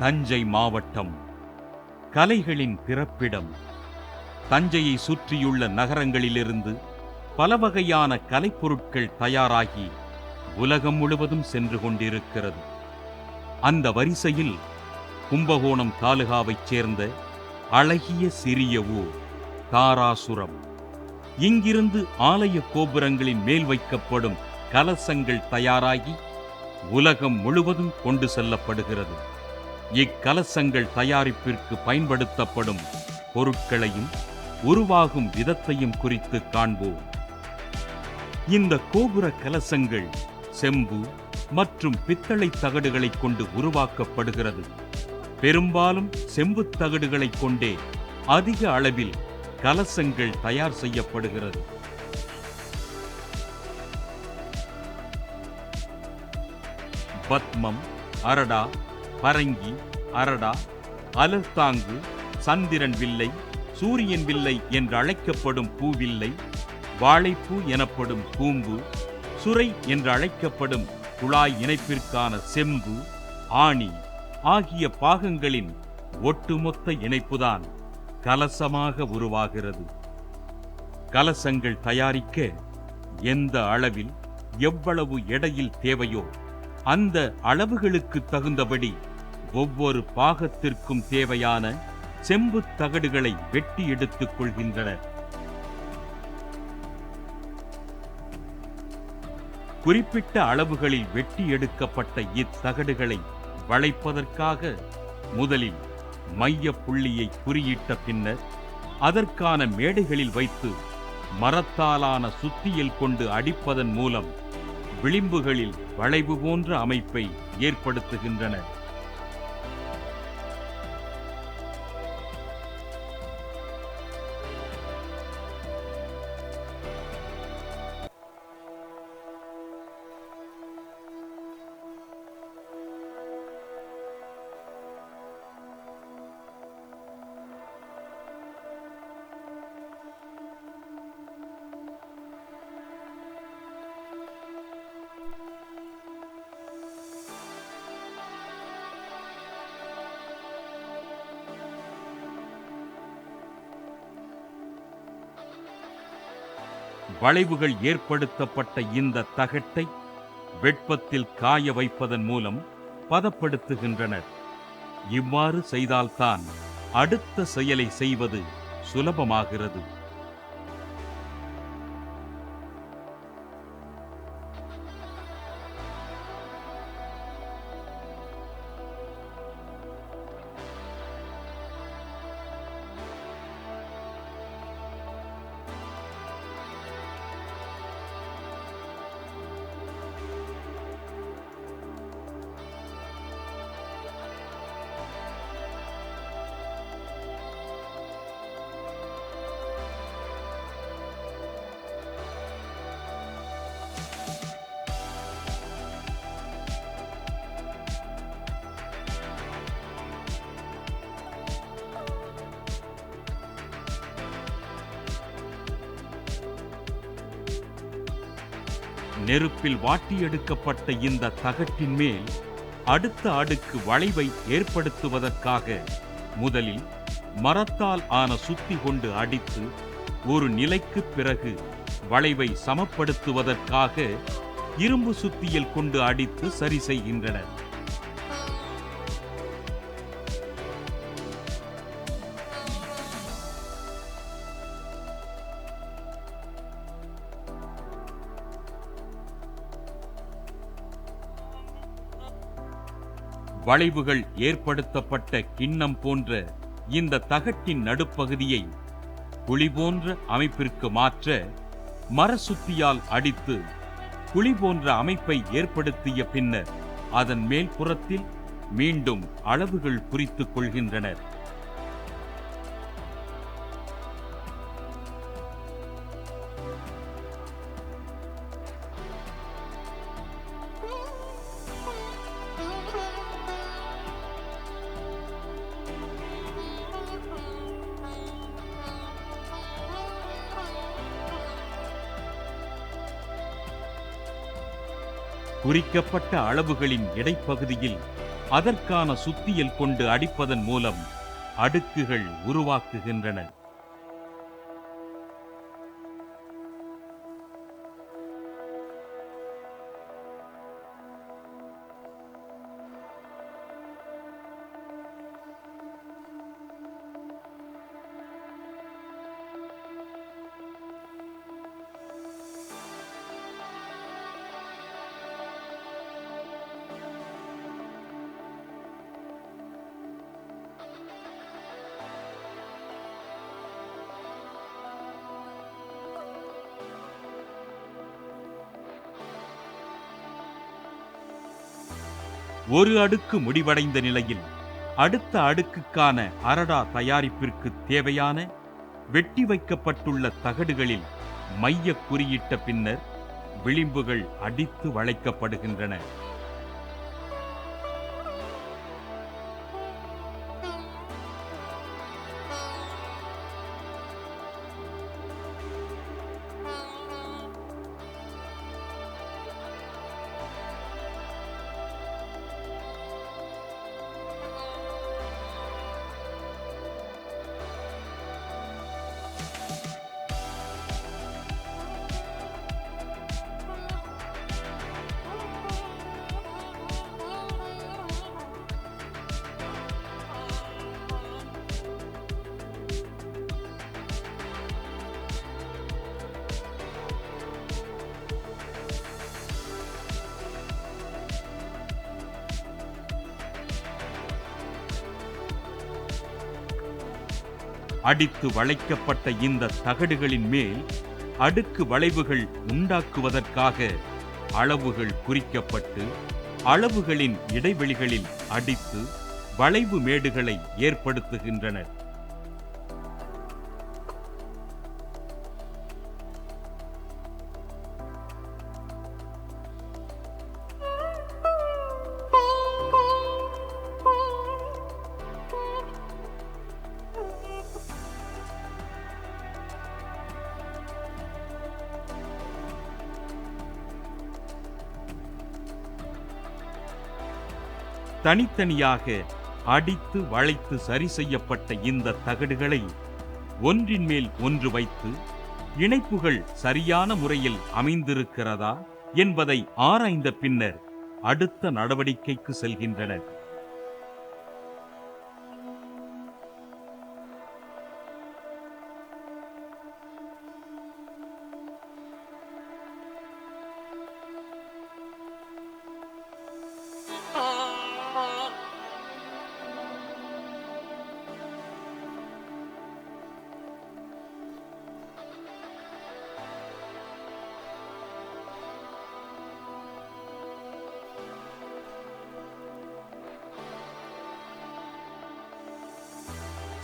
தஞ்சை மாவட்டம் கலைகளின் பிறப்பிடம். தஞ்சையை சுற்றியுள்ள நகரங்களிலிருந்து பல வகையான கலைப்பொருட்கள் தயாராகி உலகம் முழுவதும் சென்று கொண்டிருக்கிறது. அந்த வரிசையில் கும்பகோணம் தாலுகாவைச் சேர்ந்த அழகிய சிறிய ஊர் தாராசுரம். இங்கிருந்து ஆலய கோபுரங்களின் மேல் வைக்கப்படும் கலசங்கள் தயாராகி உலகம் முழுவதும் கொண்டு செல்லப்படுகிறது. இக்கலசங்கள் தயாரிப்பிற்கு பயன்படுத்தப்படும் பொருட்களையும் உருவாகும் விதத்தையும் குறித்து காண்போம். இந்த கோபுர கலசங்கள் செம்பு மற்றும் பித்தளை தகடுகளை கொண்டு உருவாக்கப்படுகிறது. பெரும்பாலும் செம்பு தகடுகளை கொண்டே அதிக அளவில் கலசங்கள் தயார் செய்யப்படுகிறது. பத்மம், அரடா, பரங்கி, அரடா, அலர்தாங்கு, சந்திரன் வில்லை, சூரியன் வில்லை என்று அழைக்கப்படும் பூவில்லை, வாழைப்பூ எனப்படும் பூம்பு, சுரை என்று அழைக்கப்படும் குழாய் இணைப்பிற்கான செம்பு, ஆணி ஆகிய பாகங்களின் ஒட்டுமொத்த இணைப்புதான் கலசமாக உருவாகிறது. கலசங்கள் தயாரிக்க எந்த அளவில் எவ்வளவு எடையில் தேவையோ அந்த அளவுகளுக்கு தகுந்தபடி ஒவ்வொரு பாகத்திற்கும் தேவையான செம்பு தகடுகளை வெட்டி எடுத்துக் கொள்கின்றனர். குறிப்பிட்ட அளவுகளில் வெட்டி எடுக்கப்பட்ட இத்தகடுகளை வளைப்பதற்காக முதலில் மைய புள்ளியை குறியிட்ட பின்னர் அதற்கான மேடைகளில் வைத்து மரத்தாலான சுத்தியல் கொண்டு அடிப்பதன் மூலம் விளிம்புகளில் வளைவு போன்ற அமைப்பை ஏற்படுத்துகின்றனர். வளைவுகள் ஏற்படுத்தப்பட்ட இந்த தகட்டை வெப்பத்தில் காய வைப்பதன் மூலம் பதப்படுத்துகின்றனர். இவ்வாறு செய்தால்தான் அடுத்த செயலை செய்வது சுலபமாகிறது. நெருப்பில் வாட்டி எடுக்கப்பட்ட இந்த தகட்டின் மேல் அடுத்த அடுக்கு வளைவை ஏற்படுத்துவதற்காக முதலில் மரத்தால் ஆன சுத்தி கொண்டு அடித்து ஒரு நிலைக்கு பிறகு வளைவை சமப்படுத்துவதற்காக இரும்பு சுத்தியல் கொண்டு அடித்து சரி செய்கின்றனர். வளைவுகள் ஏற்படுத்தப்பட்ட கிண்ணம் போன்ற இந்த தகட்டின் நடுப்பகுதியை குழி போன்ற அமைப்பிற்கு மாற்ற மர சுத்தியால் அடித்து குழி போன்ற அமைப்பை ஏற்படுத்திய பின்னர் அதன் மேல் புறத்தில் மீண்டும் அளவுகள் குறித்துக் கொள்கின்றனர். குறிக்கப்பட்ட அளவுகளின் இடைப்பகுதியில் அதற்கான சுத்தியல் கொண்டு அடிப்பதன் மூலம் அடுக்குகள் உருவாக்குகின்றனர். ஒரு அடுக்கு முடிவடைந்த நிலையில் அடுத்த அடுக்குக்கான அரடா தயாரிப்பிற்கு தேவையான வெட்டி வைக்கப்பட்டுள்ள தகடுகளில் மைய குறியிட்ட பின்னர் விளிம்புகள் அடித்து வளைக்கப்படுகின்றன. அடித்து வளைக்கப்பட்ட இந்த தகடுகளின் மேல் அடுக்கு வளைவுகள் உண்டாக்குவதற்காக அளவுகள் குறிக்கப்பட்டு அளவுகளின் இடைவெளிகளில் அடித்து வளைவு மேடுகளை ஏற்படுத்துகின்றனர். தனித்தனியாக அடித்து வளைத்து சரி செய்யப்பட்ட இந்த தகடுகளை ஒன்றின் மேல் ஒன்று வைத்து இணைப்புகள் சரியான முறையில் அமைந்திருக்கிறதா என்பதை ஆராய்ந்த பின்னர் அடுத்த நடவடிக்கைக்கு செல்கின்றனர்.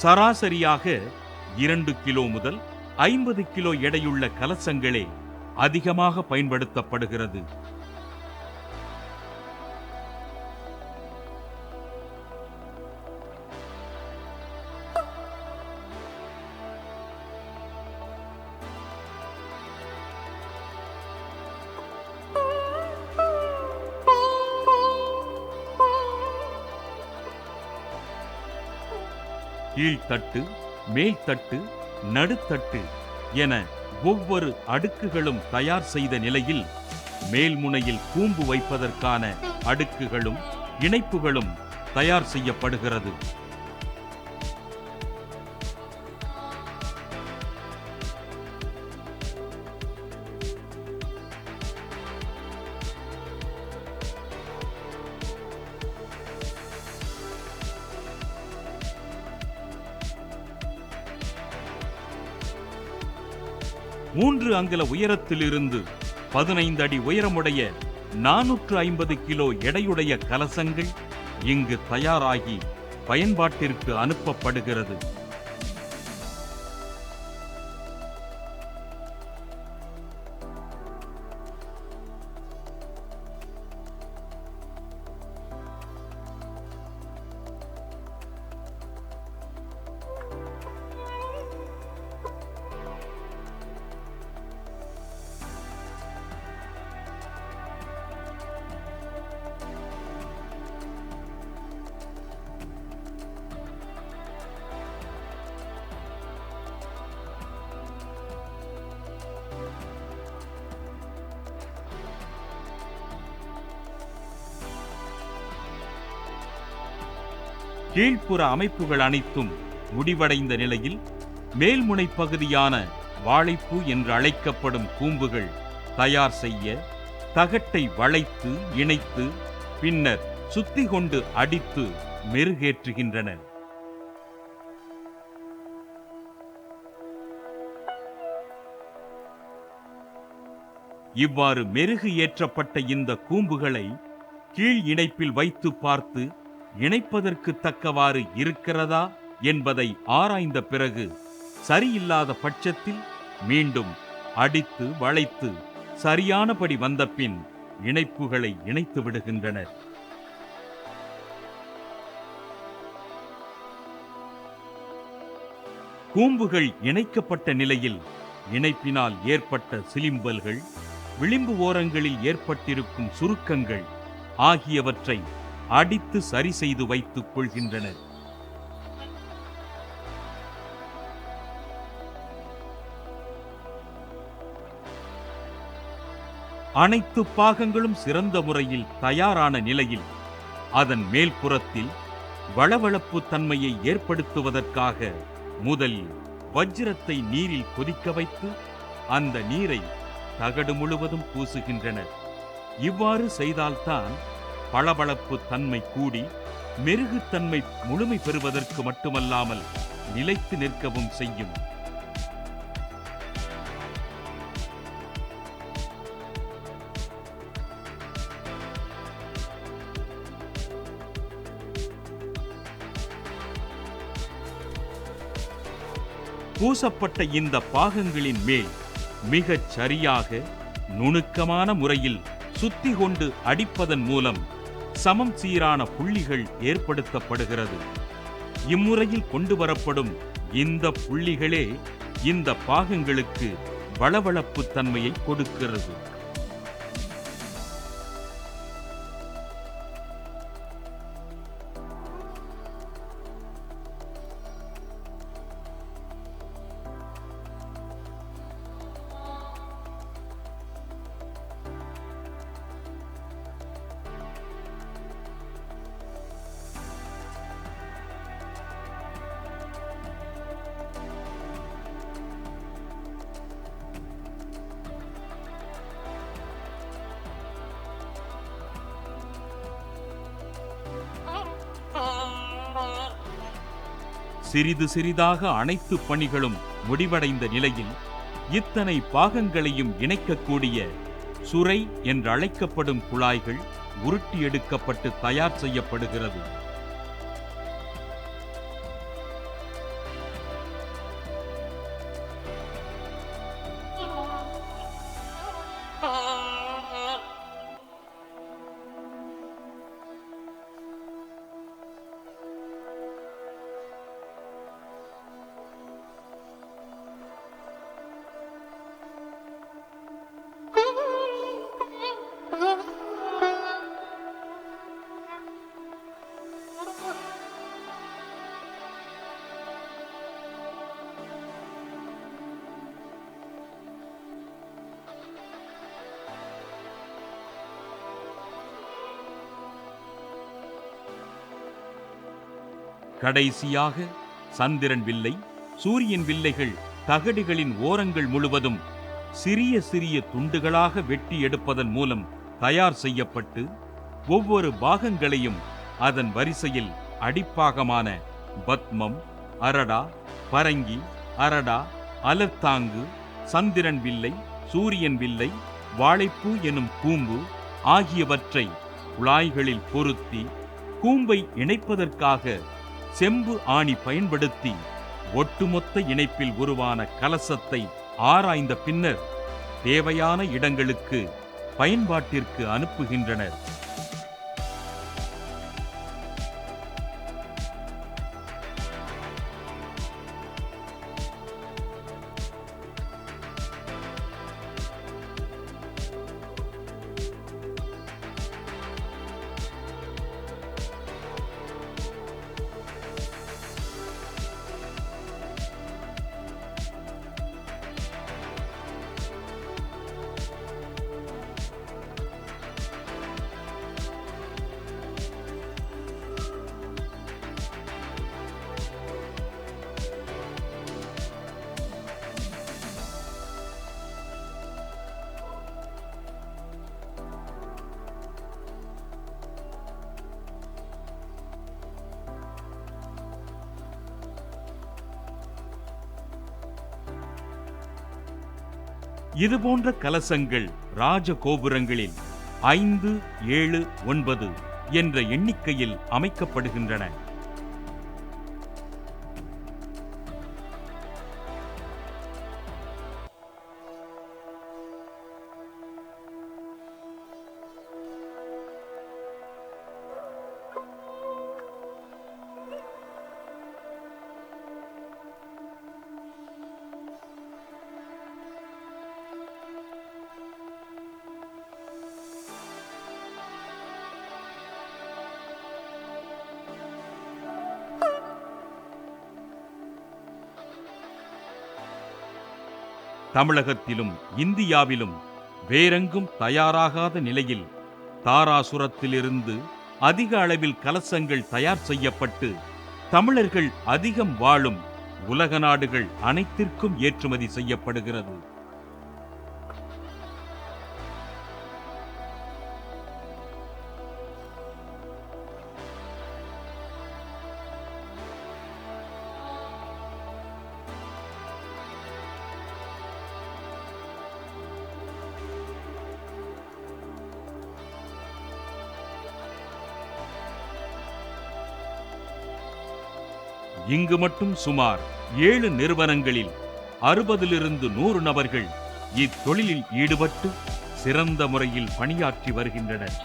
சராசரியாக 2 கிலோ முதல் 50 கிலோ எடையுள்ள கலசங்களே அதிகமாக பயன்படுத்தப்படுகிறது. கீழ்த்தட்டு, மேல்தட்டு, நடுத்தட்டு என ஒவ்வொரு அடுக்குகளும் தயார் செய்த நிலையில் மேல்முனையில் கூம்பு வைப்பதற்கான அடுக்குகளும் இணைப்புகளும் தயார் செய்யப்படுகிறது. மூன்று அங்குல உயரத்திலிருந்து 15 அடி உயரமுடைய 450 கிலோ எடையுடைய கலசங்கள் இங்கு தயாராகி பயன்பாட்டிற்கு அனுப்பப்படுகிறது. கீழ்ப்புற அமைப்புகள் அனைத்தும் முடிவடைந்த நிலையில் மேல்முனை பகுதியான வாழைப்பூ என்று அழைக்கப்படும் கூம்புகள் தயார் செய்ய தகட்டை வளைத்து இணைத்து பின்னர் சுத்தி கொண்டு அடித்து மெருகேற்றுகின்றனர். இவ்வாறு மெருகு ஏற்றப்பட்ட இந்த கூம்புகளை கீழ் இணைப்பில் வைத்து பார்த்து இணைப்பதற்கு தக்கவாறு இருக்கிறதா என்பதை ஆராய்ந்த பிறகு சரியில்லாத பட்சத்தில் மீண்டும் அடித்து வளைத்து சரியானபடி வந்தபின் இணைப்புகளை இணைத்து விடுகின்றனர். கூம்புகள் இணைக்கப்பட்ட நிலையில் இணைப்பினால் ஏற்பட்ட சிலிம்பல்கள், விளிம்பு ஓரங்களில் ஏற்பட்டிருக்கும் சுருக்கங்கள் ஆகியவற்றை அடித்து சரி செய்து வைத்துக் கொள்கின்றனர். அனைத்து பாகங்களும் சிறந்த முறையில் தயாரான நிலையில் அதன் மேல்புறத்தில் வளவளப்பு தன்மையை ஏற்படுத்துவதற்காக முதலில் வஜ்ரத்தை நீரில் கொதிக்க வைத்து அந்த நீரை தகடு முழுவதும் பூசுகின்றனர். இவ்வாறு செய்தால்தான் பளபளப்பு தன்மை கூடி மெருகுத்தன்மை முழுமை பெறுவதற்கு மட்டுமல்லாமல் நிலைத்து நிற்கவும் செய்யும். பூசப்பட்ட இந்த பாகங்களின் மேல் மிகச் சரியாக நுணுக்கமான முறையில் சுத்தி கொண்டு அடிப்பதன் மூலம் சமம் சீரான புள்ளிகள் ஏற்படுத்தப்படுகிறது. இம்முறையில் கொண்டு வரப்படும் இந்த புள்ளிகளே இந்த பாகங்களுக்கு வளவளப்பு தன்மையை கொடுக்கிறது. சிறிது சிறிதாக அனைத்து பணிகளும் முடிவடைந்த நிலையில் இத்தனை பாகங்களையும் இணைக்கக்கூடிய சுரை என்று அழைக்கப்படும் குழாய்கள் உருட்டி எடுக்கப்பட்டு தயார் செய்யப்படுகிறது. கடைசியாக சந்திரன் வில்லை, சூரியன் வில்லைகள் தகடுகளின் ஓரங்கள் முழுவதும் சிறிய சிறிய துண்டுகளாக வெட்டி எடுப்பதன் மூலம் தயார் செய்யப்பட்டு ஒவ்வொரு பாகங்களையும் அதன் வரிசையில் அடிப்பாகமான பத்மம், அரடா, பரங்கி, அரடா, அலர்தாங்கு, சந்திரன் வில்லை, சூரியன் வில்லை, வாழைப்பூ எனும் கூம்பு ஆகியவற்றை குழாய்களில் பொருத்தி கூம்பை இணைப்பதற்காக செம்பு ஆணி பயன்படுத்தி ஒட்டுமொத்த இணைப்பில் உருவான கலசத்தை ஆராய்ந்த பின்னர் தேவையான இடங்களுக்கு பயன்பாட்டிற்கு அனுப்புகின்றனர். இதுபோன்ற கலசங்கள் ராஜ கோபுரங்களில் 5, 7, 9 என்ற எண்ணிக்கையில் அமைக்கப்படுகின்றன. தமிழகத்திலும் இந்தியாவிலும் வேறெங்கும் தயாராகாத நிலையில் தாராசுரத்திலிருந்து அதிக அளவில் கலசங்கள் தயார் செய்யப்பட்டு தமிழர்கள் அதிகம் வாழும் உலக நாடுகள் அனைத்திற்கும் ஏற்றுமதி செய்யப்படுகிறது. இங்கு மட்டும் சுமார் 7 நிறுவனங்களில் 60லிருந்து 100 நபர்கள் இத்தொழிலில் ஈடுபட்டு சிறந்த முறையில் பணியாற்றி வருகின்றனர்.